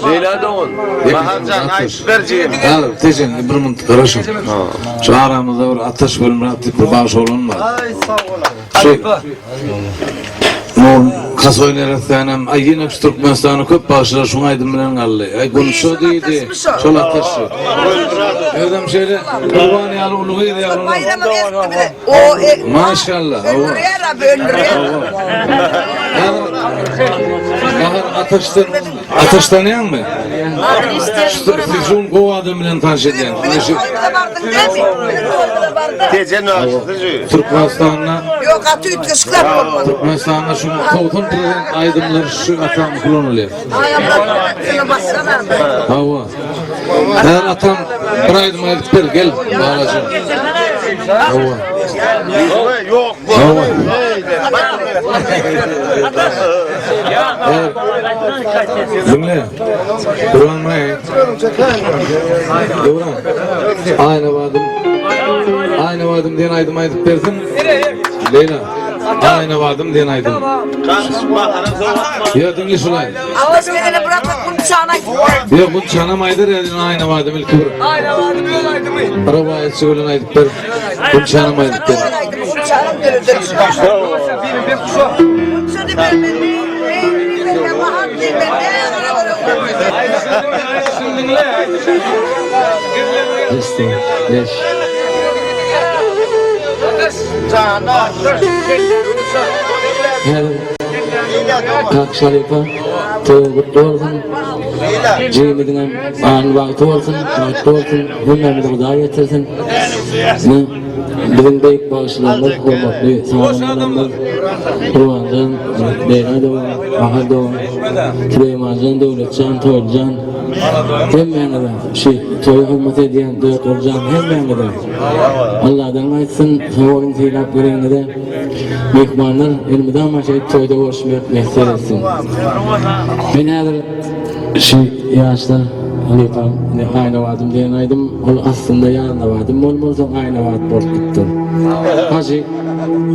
Leyla da on. Baharcan ayışverci. Al teşekkür bir mınt karışım. Şu aramızda bir ateş bölümü attık bir bağış olan var. Ay sağ olun. Nur kasoyneretsenem ay yine Türkmenistan'ı köp bağışlar şuna aydın bilen gallı. Ay konuşu deydi. Şol ateşi. Özüm şöyle kurbani alı ulu gıydı ya. Maşallah. Ateşleniyor mu? Sizin kovadım bilen tanış eden. Türkmenistan'la yok atı ütüskler olmadı. Türkmenistan'la şu kovtun aydınlar şu atam kullanılıyor. Şuna baksana. Hava. Her atam bir aydım aydık gel bağlacım. Hava. Yok. Hava. Dinle. Duran mı? Duran. Aynı vardım diyen aydım aydık dersin. Leyla. Aynı vardım diyen aydım. Ya dinle şulay. Allah beni bırakma kunçağına gitti. Ya kunçağına maydır ya aynı vardım ilk kıvır. Aynı vardım yol aydım. Arabaya çıkılan aydık der. Kunçağına maydık der. Kunçağına görürdüm. Kunçağını vermedi. Bahar değil ben. İşte, leş. Kalk şalifa, tövbe olsun. Cemidine an vakti olsun, vakti olsun. Hümmerimizi daha getirsin. Bizim büyük bağışlarımız, hürmetli sağlamlarımız, Kur'an'dan, Leyla Doğan, Ahad Doğan, Süleymancan, Devletcan, Toycan, hem bende toy hürmet ediyen dört olacağım, hem bende de. Allah'dan açsın, savolun silap vereni de, mihmanlar ilmiden maşayıp toyda görüşmek mesele etsin. Ben her yaşta Halifam, aynı vardım diyen aydım, aslında yanında vardım, olmazsa aynı vardım, borçluktur. Hacı,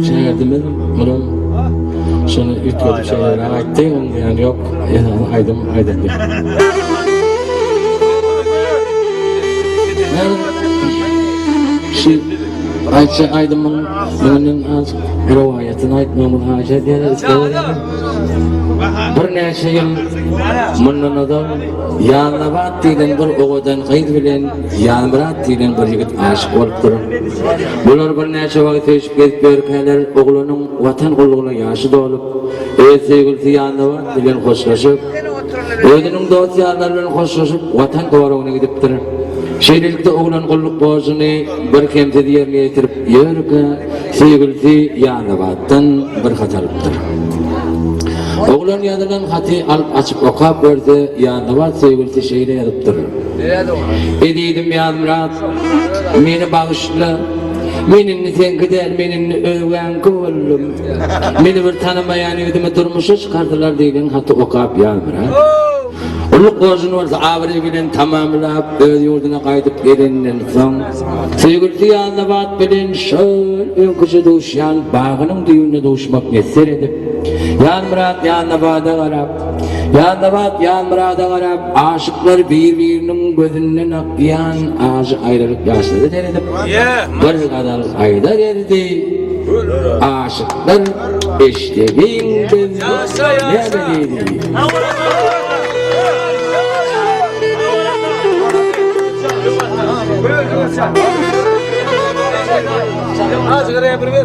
şehirdimin, onun şunu ütködü şeylere aitti, yani yok, aydım diye. Ayça aydımın, bunun az rivayetini aytmamın hacı diye istedim. Bir neçe yıl bundan adam Yalnabat diyen bir oğudan kayıt bilen Yalmırat diyen bir yigit aşık olup durur. Bunlar bir neçe vakit eşip gezip görürkenler oğlunun vatan kulluğuna yaşı dolup sevgilisi Yalnabat diyen hoşlaşıp özünün dosyalarla hoşlaşıp vatan doğruğuna gidip durur. Şeydelikte oğlan kulluk borcunu bir kemsedi yerine getirip yörürken sevgilisi Yalnabat'tan bir hata alıptır. Oğlan yazılan hati alıp açıp okap verdi, yanında var sevgilisi şeyle yazıp durur. Ediydim ya Murat, beni bağışla, benimle sen gider, benimle öven kıvırlım. Beni bir tanımayan ödeme durmuşa çıkardılar deyin hati okap ya Murat. Uluk borcun varsa avri bilen tamamlayıp öz yurduna kaydıp gelenden son sevgilisi yanında bat bilen şöyle önkücü duşyan bağının düğününe duşmak neser edip yan Murat yanında bada karab yanında bat yan Murat'a karab aşıklar birbirinin gözünden akıyan ağacı ayrılık yaşladı der edip bir kadar ayda derdi aşıklar eşlerin gözü ne bileydi. Azgara yapır. Kaç.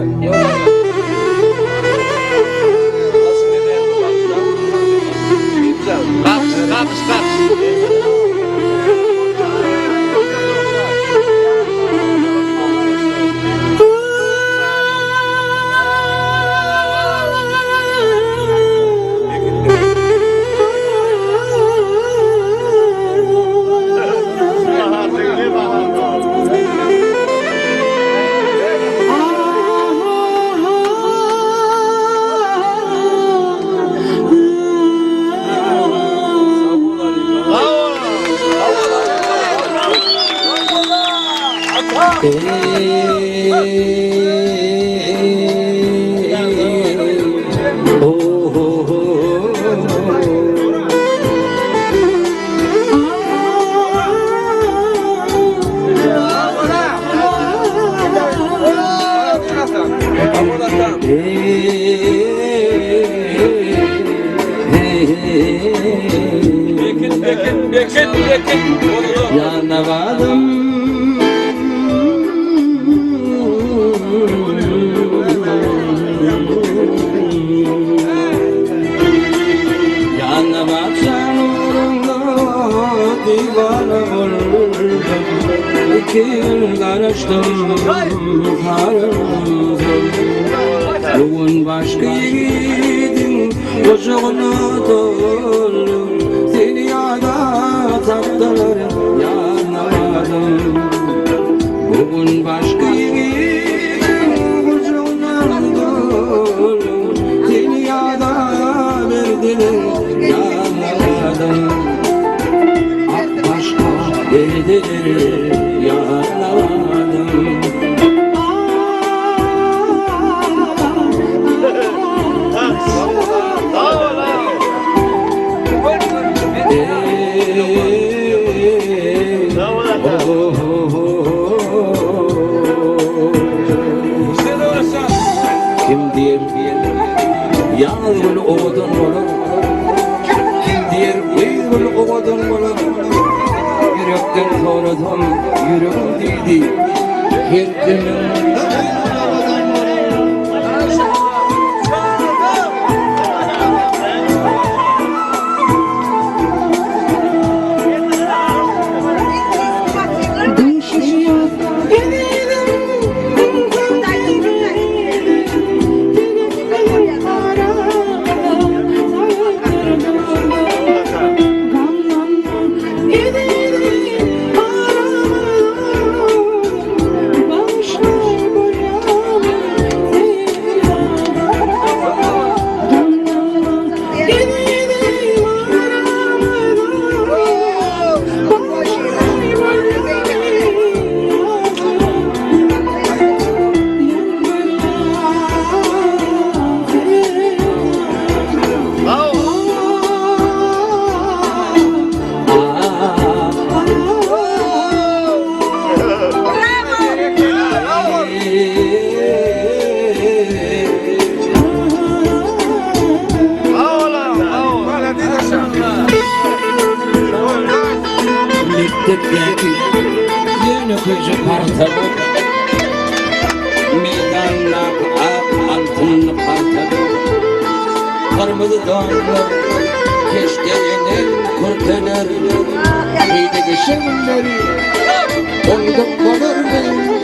Yanavadım Yanavacan uğrunda divana oldum İki yıl karıştım karımızım Bugün başka yiğidin koşuğuna doldum Seni yada taptılar yanamadım Bugün başka yiğidin koşuğuna doldum Seni yada verdiler yanamadım Ak başka verdiler yanamadım Kim diyer yağmur oğudun olur Kim diyer yağmur oğudun olur Yürekten soradım yüreğim dedi Her günüm Yeni kuşu partadı Meydanla altını partadı Kırmızı donlu keşkelenir kurtanır Kıydı geçenleri Onduk olur benim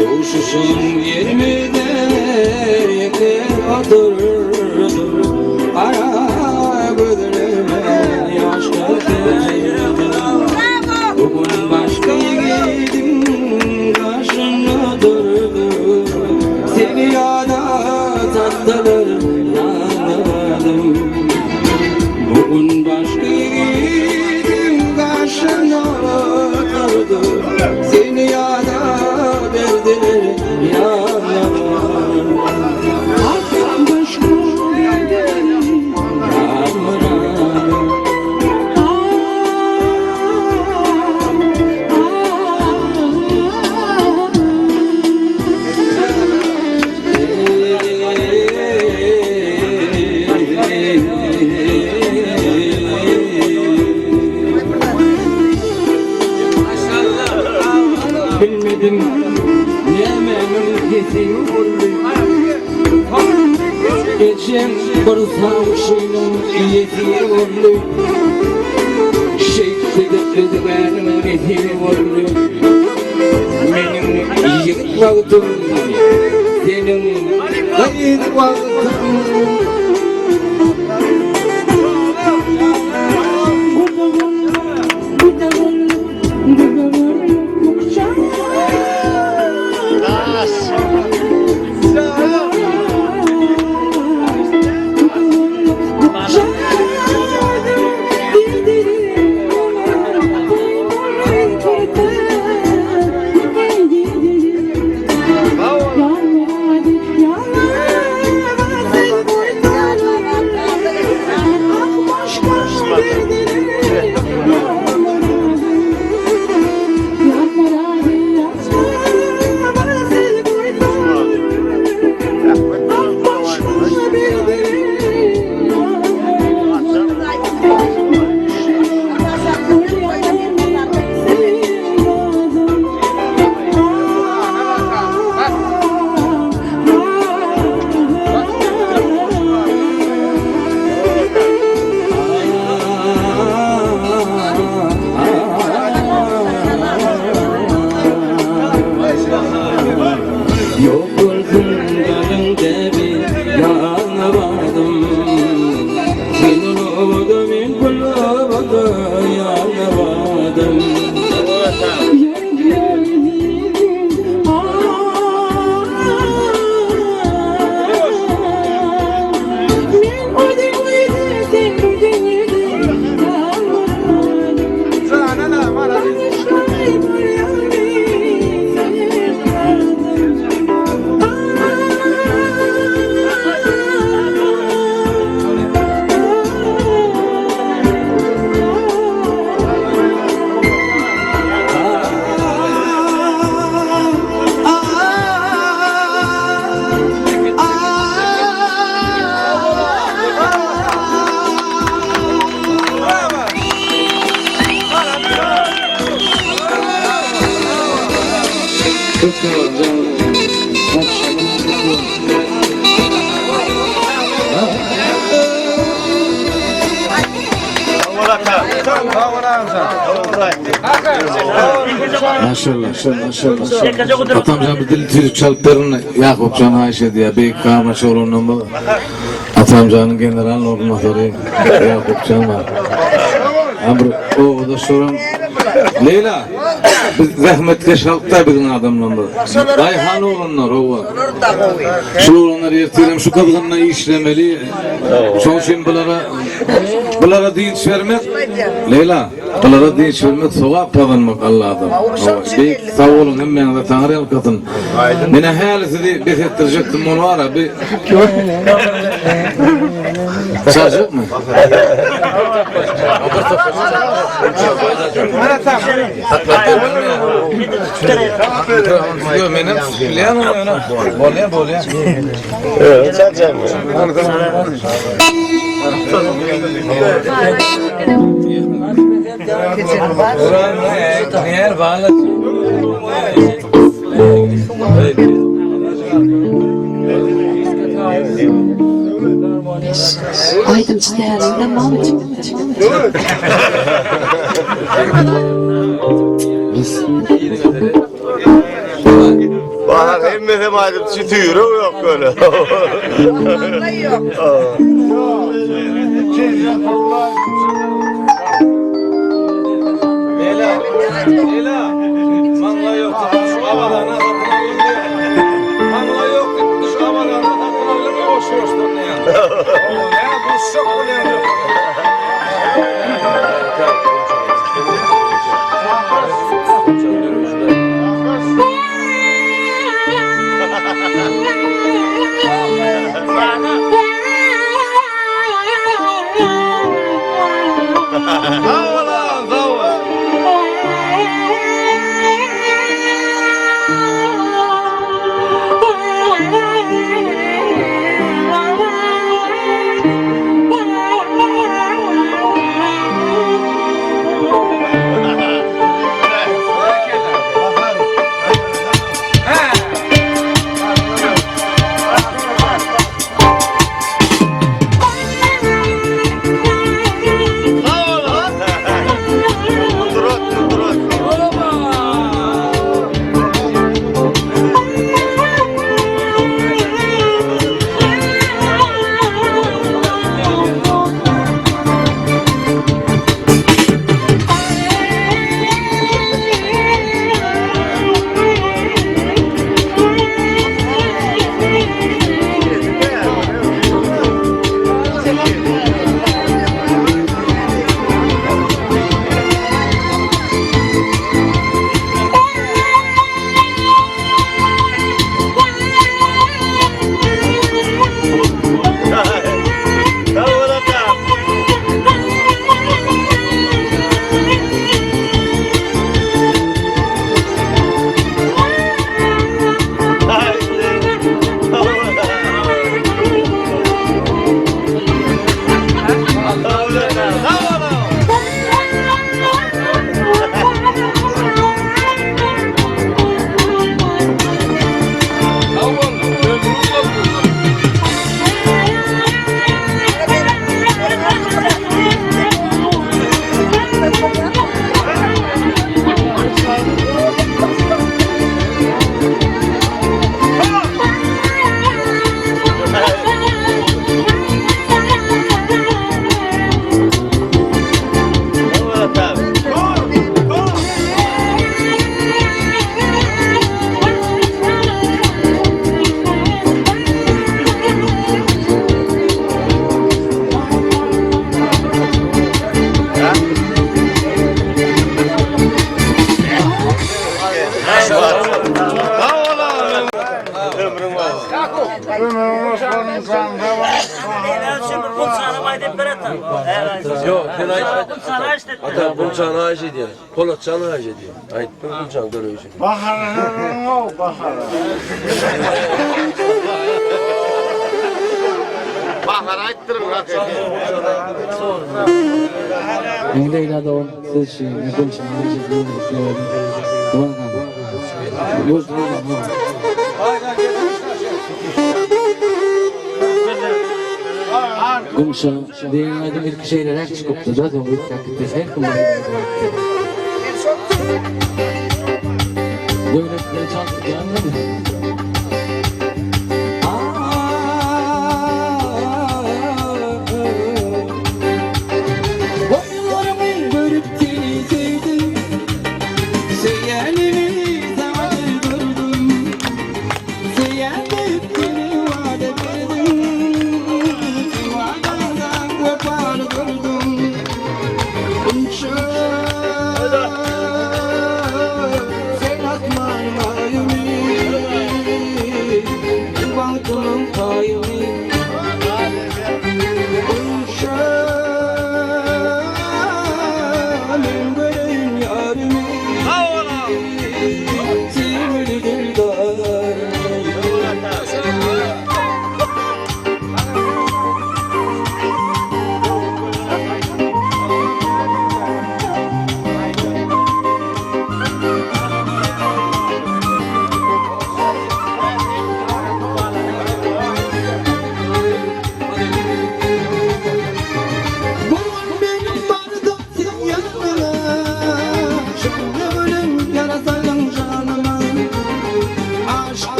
Doğuşuşun yermide yeter oturur Kara gözlerime yaş dökülür Bugün başka yiğidim karşında durdu Seni yada tatlılar yanamadım Bugün başka yiğidim karşında durdu Seni yada verdiler yanamadım Başka yiğidim yanamadım Bilmedim yememin kesin oldu Geçen bir savuşunun iyisi oldu Şeyh'de benim iyisi oldu Benim yık vaktim Senin kayıt vaktim Yok oldum galımda bir yanavadım. Senin ovada min kullavada yanavadım. Maşallah. Atamcan bir dil Türk çalıklarını Yakupcan Ayşe diye büyük kahraman oğlunun bu. Atamcanın general ordinatörü Yakupcan var. O da soran Leyla, biz rahmetli şalkta bizim adamla bu. Dayhan oğlanlar o var. Şu oğlanlar ertirim şu kadınla işlemeli. Çoğu için bunlara dinç vermek. Leyla, bunlara dinç vermek sevap kazanmak Allah'tan. Bir sağ olun hemen de Tanrı elkatın. Beni hayalisi de bir ettirecektim onu var abi. Çarşık mı? Yok benim biliyor musun onu? Bolya. Evet, sen mi? Yer bağlı. Aydım çiğderinden Mahmut'cum. Bahar emmete madem sütü yürü yok böyle. Vallahi yok. Leyla, manla yok. Şu havalarına satın alır diyor. Manla yok. Şu havalarına satın alır diyor. Boş boştan ne yani? O ne? Bu şok oluyor. Yok, ben ata bulçağını hacı diyor. Polatçağını hacı diyor. Ait bulçağını görüyorsun. Bahar ayttırın bak. Ne Leyla da on siz şey ne konuşuyorsunuz ne diyorsunuz? Tamam kanka. Yok tamam. Gümüşe diyen aydım ilk şeyler çıkıptı zaten bu takipte her kumları. Devletleri çaldık ya anladın mı?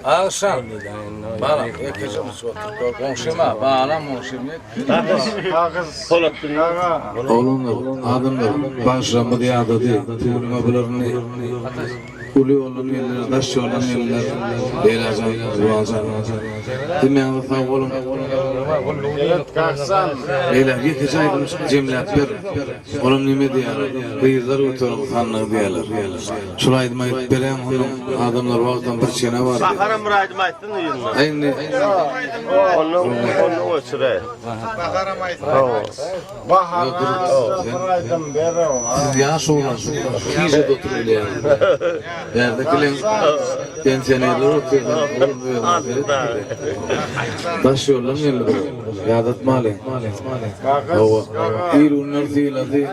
Akşam bana ekeceğimiz komşuma bağlam komşumla Oğlum adamlar başlamı diye adı değil. Tüyülme bularını ulu olan yerler, daş olan yerler Beylacan, Ruancan Demeyen sağ olun Eyler yetici aydınmış cemlet bir Oğlum nime diyorlar Kıyırlar oturup sanlığı diyorlar Şulaydım ayıp berem onun adamlar vaktan bir çene var Bahara müraydım ayttın uyumla. Aynı Onu uçurayım. Siz yaş oğlansın Hice de oturuyor yani Yerdekilerin pensiyonerler oturuyor Taş yoldan yerler Yadat mali İl unlar değil adı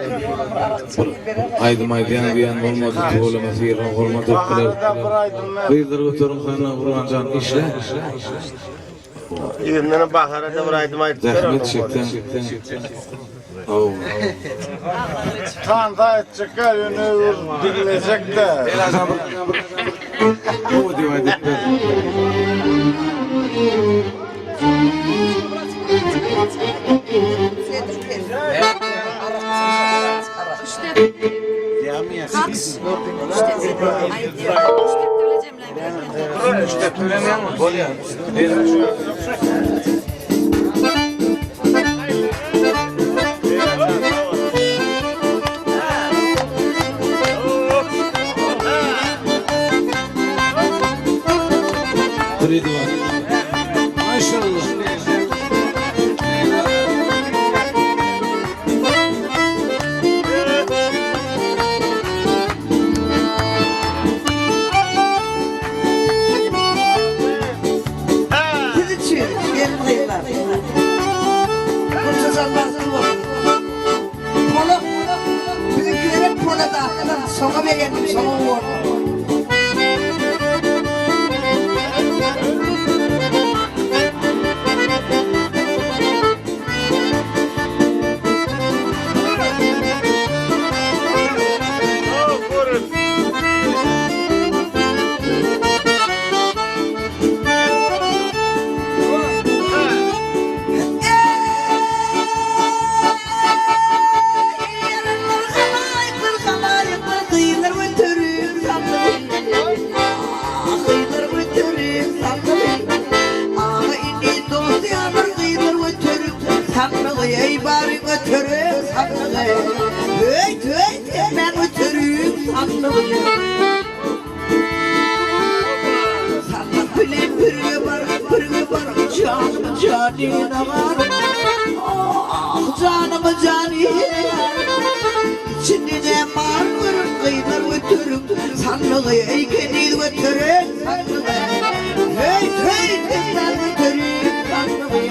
Aydım aydayan bir yan olmadı Tuğulaması yerine olmadı Kıyırlar oturum sana vurancan işle Yüründen bahara da müraydım ayttın. Zahmet çekten Kanda çıkar yönü dinleyecek de. Bu divayet etler işte tülenen mi? Bol yani. Ridvan. Maşallah. Siz için gelin kıyılar. Kursa salmazsın bu. Polo. Bizimkilere polo dağıttılar. Sona bir geldim. Sona vur. Canım canım içinde var kıyılar götürüm sanlığı eykeniz götürüm hey hey kıyılar götürüm sanlığı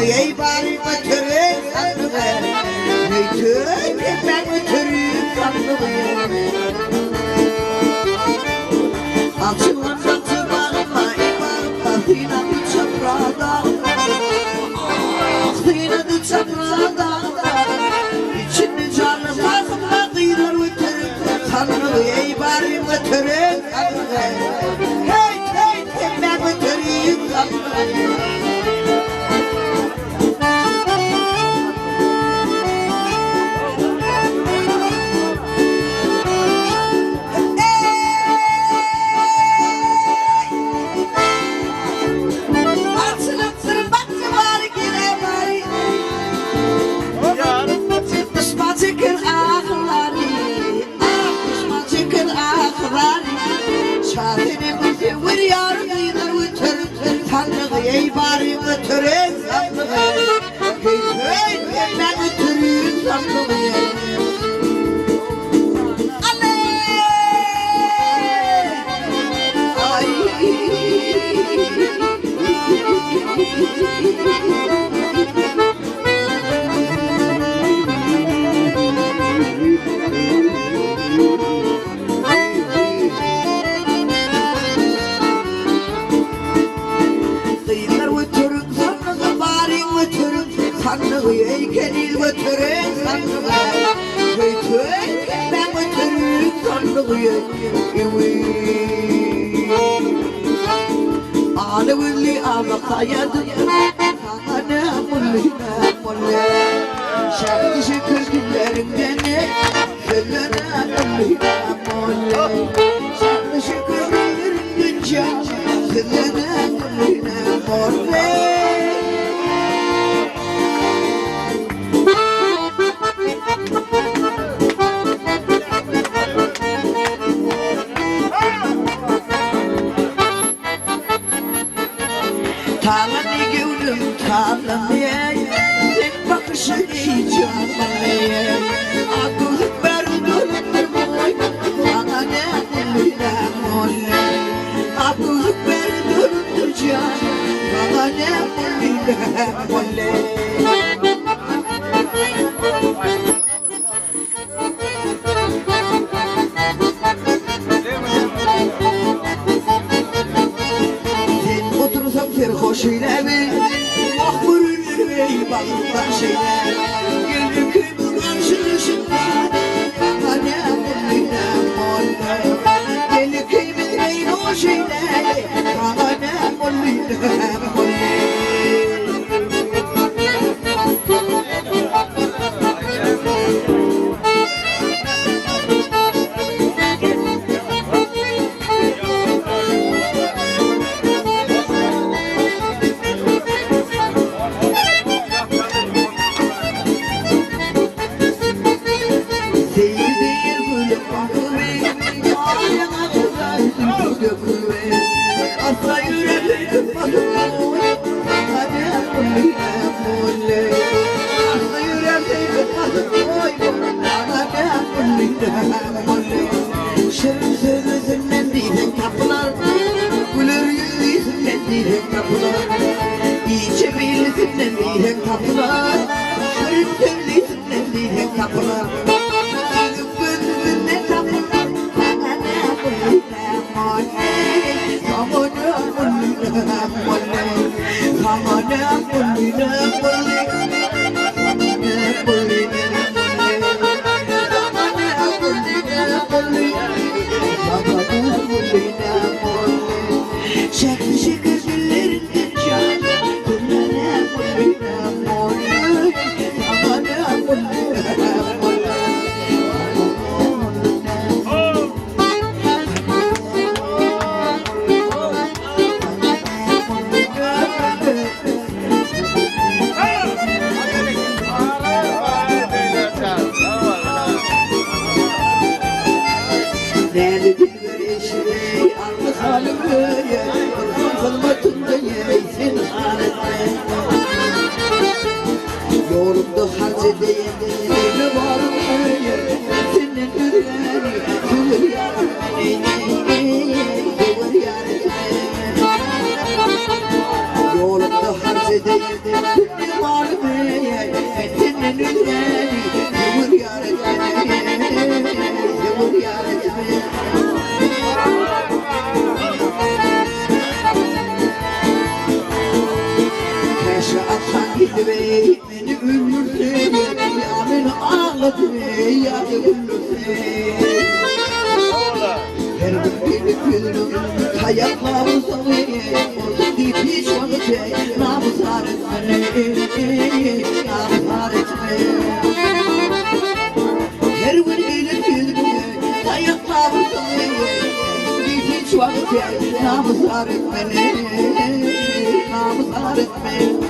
Ey bari götürün sandığı Neytün ben götürün sandığı Açılan satı bağıma iman Athina bir çaprada Athina bir çaprada İçini canlı bakımla kıyılar götürün sandığı Ey bari götürün sandığı Hey hey ben götürün sandığı Ey bari götürün sandığı Hey ben götürün sandığı Ay sandığı eykeniz götürün sandığı Götürün ben götürün sandığı Ağlı villi ağlı kayadım Ağlı mulli mulli Şarkı şıkır günlerinden Gönlüne mulli mulli Şarkı şıkır günlerinden Gönlüne mulli mulli Tanrı gördüm tanrıya Tek bakışı diyeceğim Akıl verdim boy Bana ne mulina mulle Akıl verdim can Bana ne mulina mulle Sen otursam ser hoşuyla mi bağırlar şeyler Gülü kıyımı karşılaşında Annem olayım olayım Gülü kıyımı neyin o şeyler Annem olayım olayım Kapılar, şerif devletinden diye kapılar Gözümüzün kapılar, bana Şakır şakır dillerinden canım Nerede bir eşeği aldı halımı Kılmatında yemeysin Yorumda harc edeyim Seni varım Senin yüreğini Kıvır yarım Kıvır yarım Yorumda harc edeyim Seni varım Senin yüreğini Kıvır yarım Kıvır yarım Taşı atan gidip beni öldürse Ya beni ağladı ya öldürse Her gün gelip gülüm Hayatlarım sana Orada deyip hiç vakit Namuslar etme Namuslar etme Her gün gelip gülüm Hayatlarım sana Deyip hiç vakit Namuslar etme Namuslar etme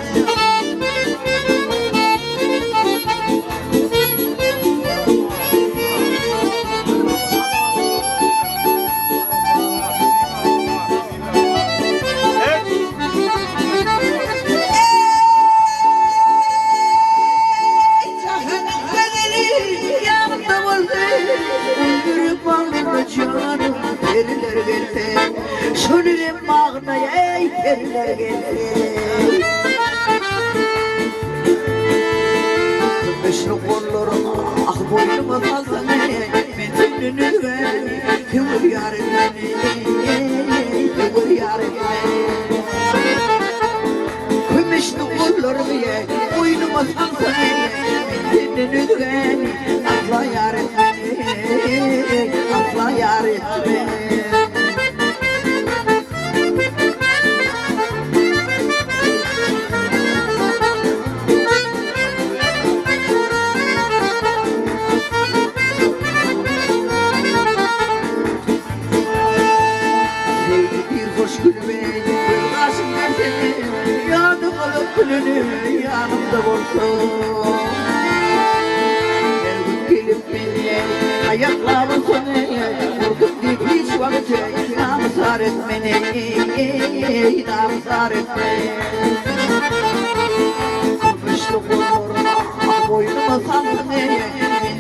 Periler gelse, şönürüm mağnaya periler gelse Meşru kollarım, ah boynuma kalsana Ben senin ürven, kıvır yarım beni Kıvır yarım beni Meşru kollarım boynuma kalsana Ben senin ürven, asla yarım beni Asla yarım beni Yanımda olsun Her gün gelip beni ayaklarım söneye Korkup deyip hiç vakit Namuslar etmeni Namuslar etmeni Kıvışlı kollarım ah boynuma salsın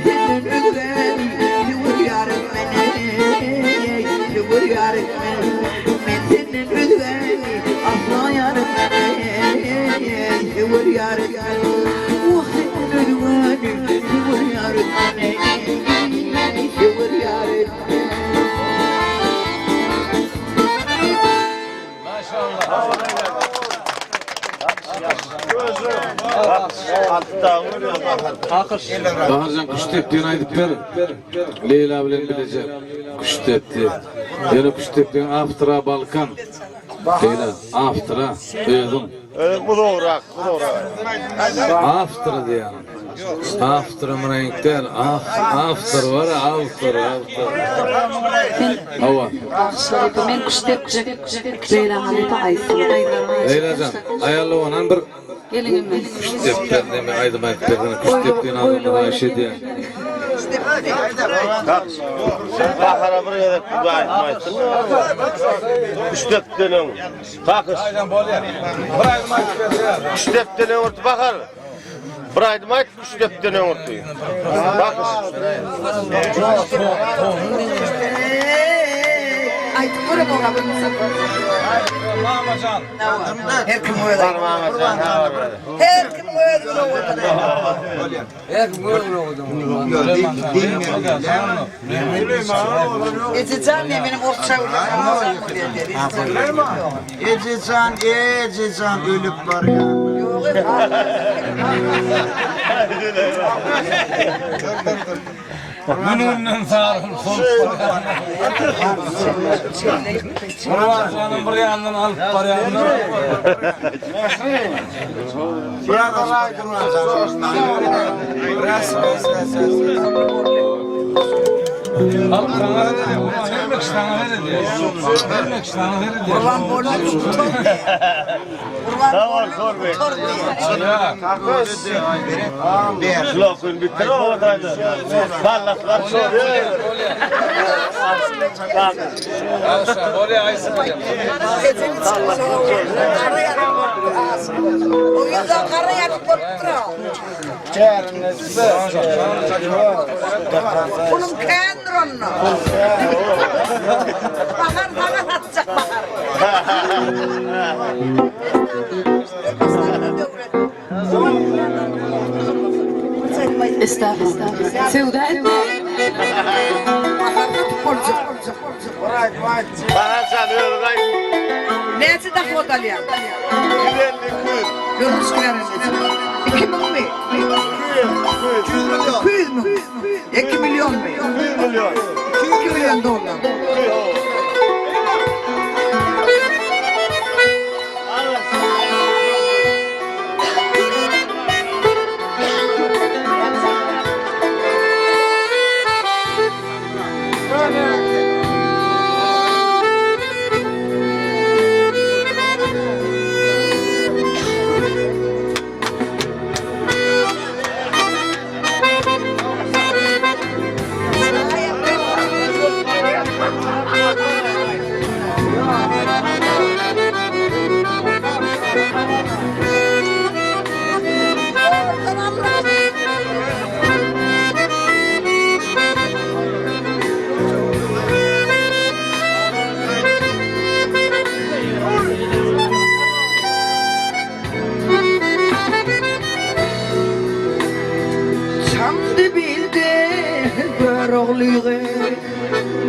Senin ürveni Yuvur yarım beni Yuvur yarım beni Ben senin ürveni asla yarım beni Yuvur yarım beni Vahsenin ürveni Yuvur yarım beni Yuvur yarım beni Gözü Hatta vuruyor bakar. Baharcan kuş teptiğini aydıp verin. Leyla bilen bilecek. Kuş tepti. Yani kuş teptiğin aftıra Balkan. Leyla aftıra. Öldüm. Bu doğru, bu doğru. Aftıra diye. Aftıra mı renk değil. Aftıra var ya aftıra. Hava. Men kuştepçi Leyla Hanım'da Aysın. Leylacan ayarlı olan bir Gelinim men. kuş tepti. Deme aydım aydıp verin. Kuş teptiğin adamı Ayşe diye. Bakara buraya da kudu aytmayısın. Kuşteptinin. Takış. Kuşteptinin orta bakar. Buraydı mayt kuşteptinin orta. Bakış. Aytıp böyle babamıza. Her kim öyle. Parmağıma ne var böyle? Her kim öyle oldu. Ececan ne benim orta Ececan ölüp var ya. Bunun sağırım sonuçta. Canım bir yandan alıp var yandan. Alıp sana verir. Vermek sana verir. Vermek sana verir. Kurban borcu tutar diye. Kurban borcu tutar diye. Şlokun bitti oradaydı. Parlaklar soruyor. Oraya aysın hocam. Gecenin çıkışı o. Kara yarım borcu. O yüzden kara yarım borcu. Oğlum kendir onu. Bakar bana atacak bakar. Estağfurullah. Sevda etme. Bana sanıyor lan. Neyse de kodalıyor. Güvenlik. Yolumuz kırarız. 2 milyon mu? 200 mu? 2 milyon mu? 2 milyon dolar.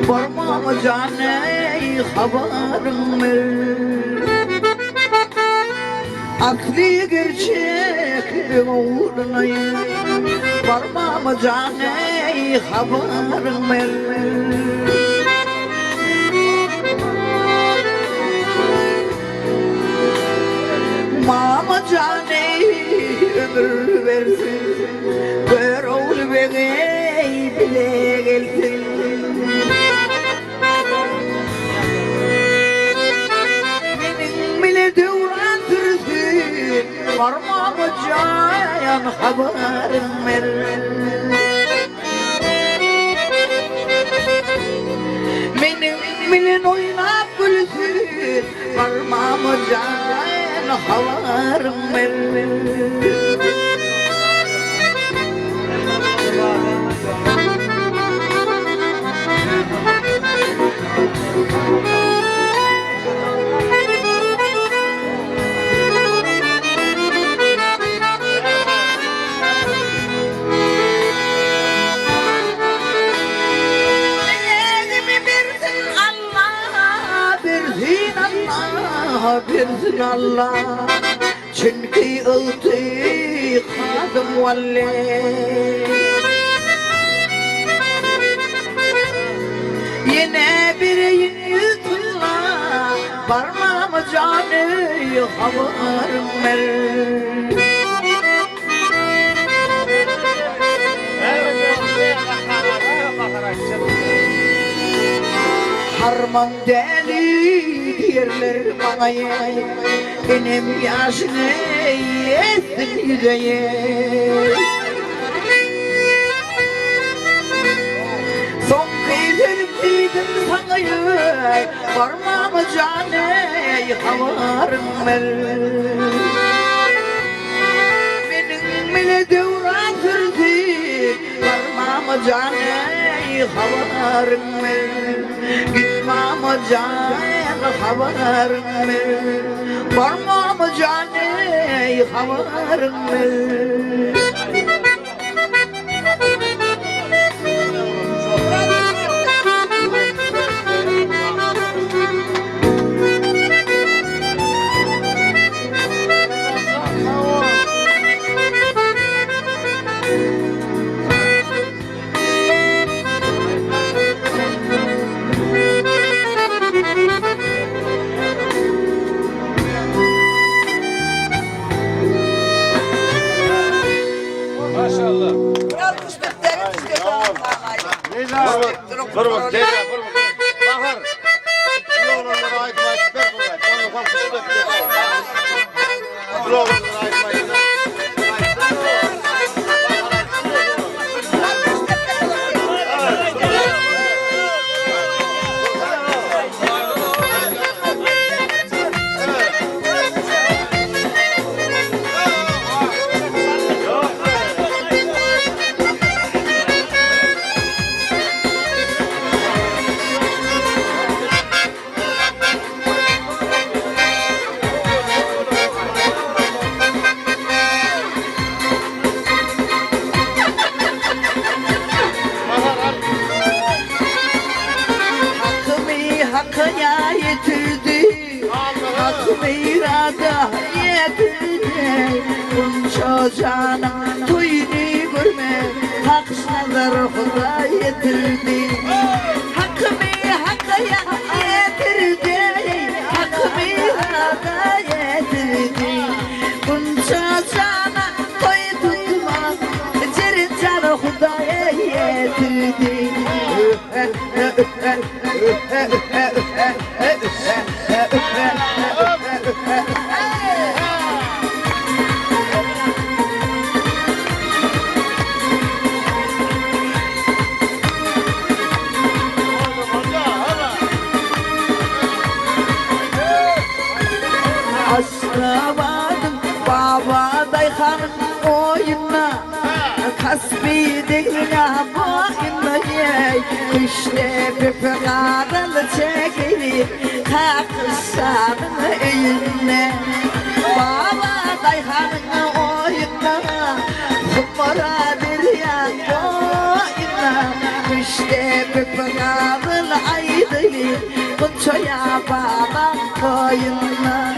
Varmam caney haberim akli gerçek bir oğlunayım varmam caney haberim mama caney ömür versin ver oğlu beni bile gelsin varmam can haberim benim bilin oynap gülsün varmam can haberim birsin Allah çünkü ıltıkadım vallahi. Yine bir yutla parmağımı canı havarım ben. Harman deli yerler bana benim yaşını yesin yüzeye. Son kıydım sana parmağımı canı havarım ben. Benim bile devratırdı parmağımı canı havarım ben. Gitmem canı havarım ben. Parmağımı canı havarım ben. Maşallah. Vurma, teyze, vurma. Bakar. Bu oğlanlara ait maçlar kolay. Onu tam kuşu bu oğlanlara ait maçlar. Hakkıya yetirdi, hakkı irada yetirdi. Bunca cana toyunu görme, haksızlar Huda yetirdi. Hakkıya yetirdi, hakkı irada yetirdi. Bunca cana toy tutma, cerin canı Huda'ya yetirdi. Asla vardım baba dayhanın oyuna, kasbi degna boyuna yey. İşte bir fıkaralı çekilir kakışanın eline. Baba dayhanın oyuna, kumara bir yan boyuna. İşte bir fıkaralı aydınır kunçoya baba koyuna.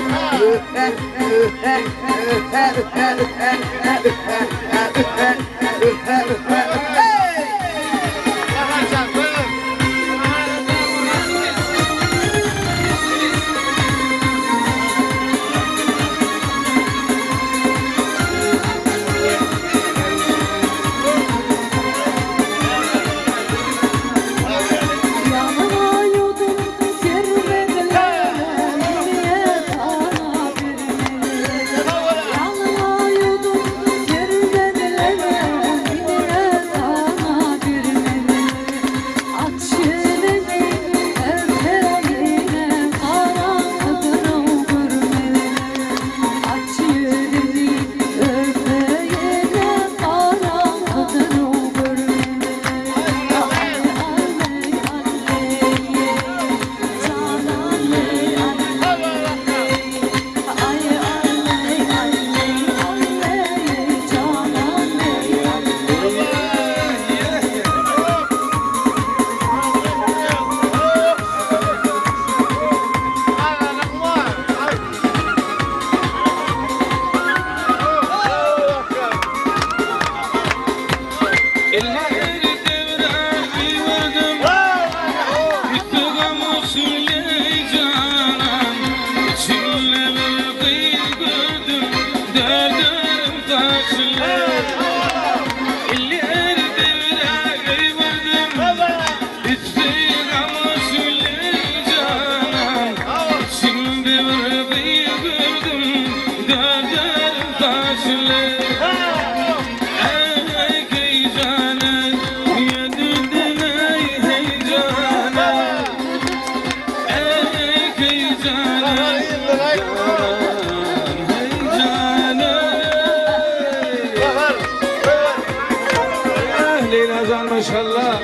Maşallah.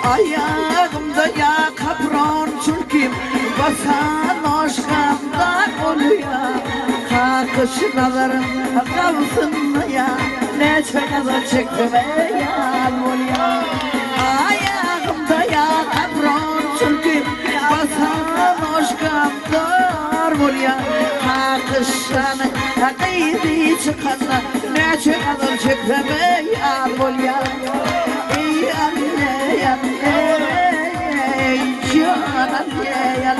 Ayağımda ya kapron çülkim basan hoşgamdan oluyor. Kalkış nazarım kalsın ya ne çakaza çektim ya oluyor. Ayağımda ya kapron çülkim basan hoşgamdan oluyor. Kalkışlarını kıydı çıkanla ne çakaza çektim ya oluyor. Ey anne ya canım ya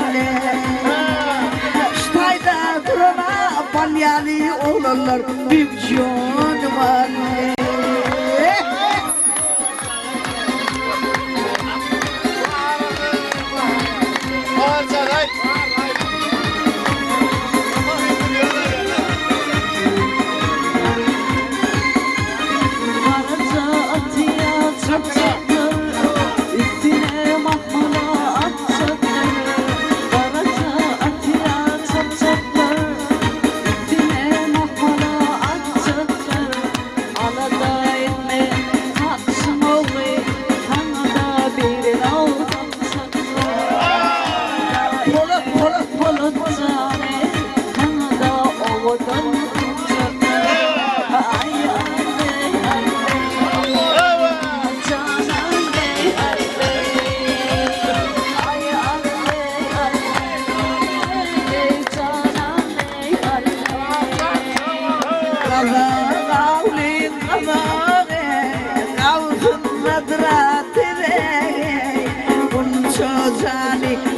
Ştayda durana balyalı oğlanlar büyük canım anne.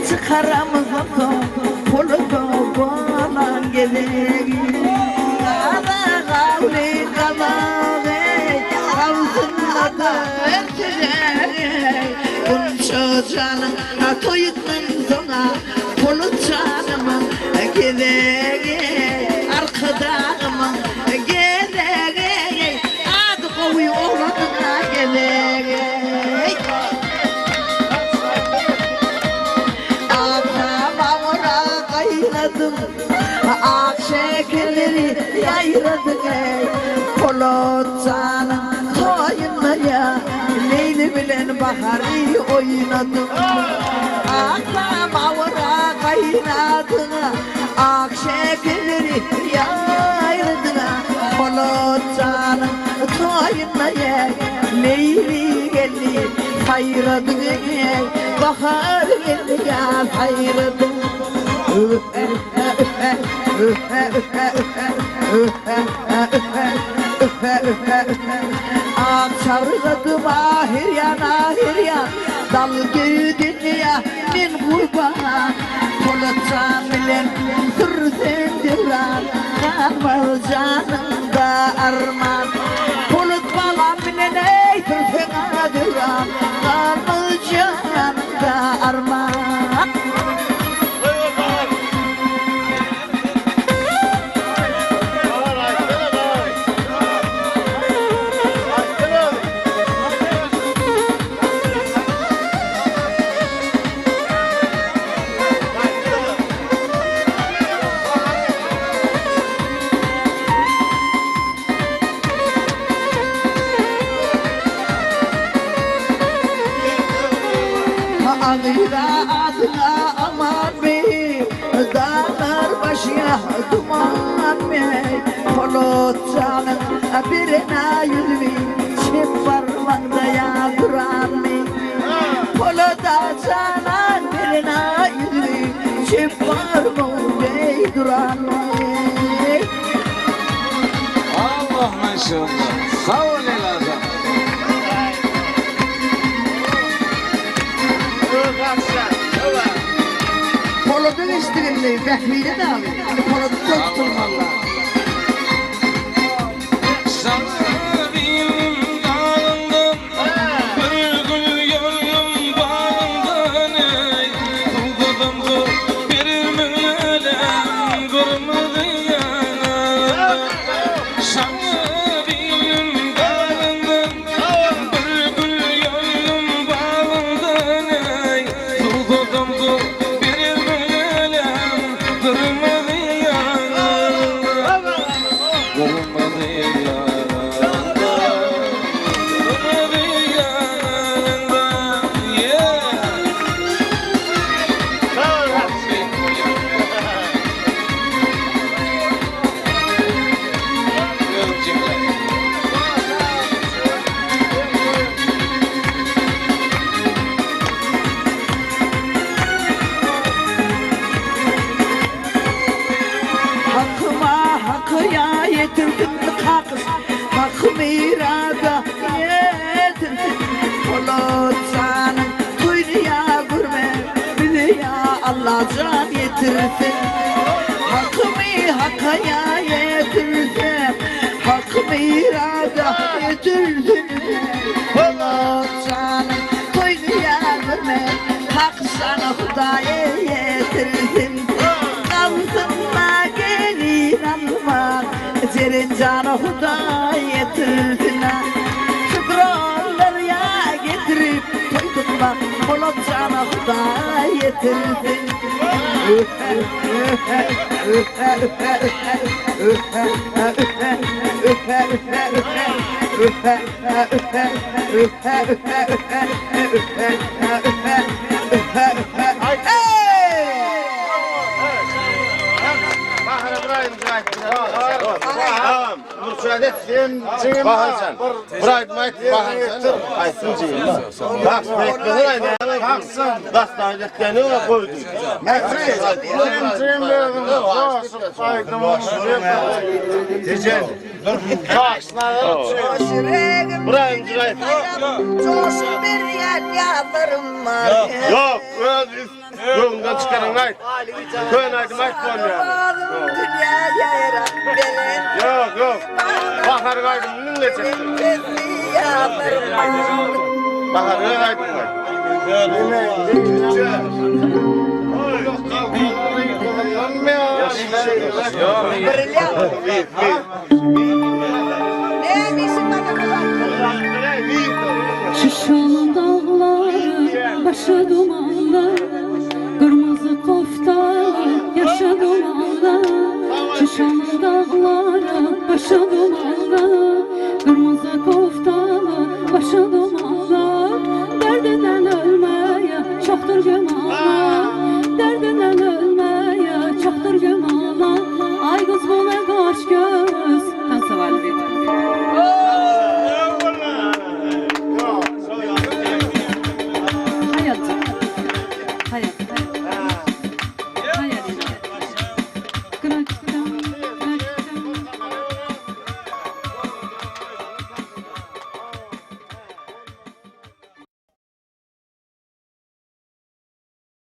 Çıkaramızda poluda bana gelegi Gada gavli gavli Gavzında da ertecek Bunca canım toyutun sonra Polu canıma gelegi Arkadağıma gelegi Adı kovuyu oğlanına gelegi Ak şekerleri yayradık ey Polotsanın toyunlara Leyli bilen baharı oynadım Akla mavra kaynadık Ak şekerleri yayradık Polotsanın toyunlara Leyli geldi hayradık ey Bahar geldi ya hayradık Çarıladım ahir yan Dal göğdün ya min kurban Polatcan bilen sürsen diran Kalmaz canımda arman Polat balam bilen ey sürsen diran Kalmaz canımda arman Ağıyla adına aman bey Dağlar başına duman bey Polotcanın birine yüzü Çift parmağında yağdıran bey Polotcanın birine yüzü Çift parmağında yağdıran bey Allah maşallah. Sağ ol Elazığ. Polodun istirimli, Behmi'yle de alın. Hani polodu çok tutulmalı. Hakkım irada yetirdim Polat canım Duyduya gurme Dünya Allah can yetirsin Hakkımı yetirdim Hakkımı irada yetirdim Polat canım Duyduya gurme Hak sana Hudaya yetirdim Kamsınma gelin alma Serin canı Huda yetirdin Şükranlar ya getirip Toy tutma Polat canı Huda yetirdin Tamam, müsaade etsin. Bakın bırakmayın, bakın aytıncı. Bak, beklenir aynı. Baksın. Dastayı ettiğini ona koydum. Birinci mevzum, Josip Aydın'ın Diyeceğim. Bırakın cürayet. Coşup bir yer yağlarım var. Yok, yolundan çıkarın ait. Köyün aydım ait koymayalım. Dünyaya yarar belen. Yok. Bakar aydım ne çektim? Bakar aydım Şişan dağları, başa dumanlar, kırmızı koftalı, yaşa dumanlar. Şişan dağları, başa dumanlar, kırmızı koftalı, başa dumanlar. Derdinden ölmeye çoktur gömalar, derdinden ölmeye çoktur gömalar. Ay kız bu ne kaç göz, dansa var bir. Hayat.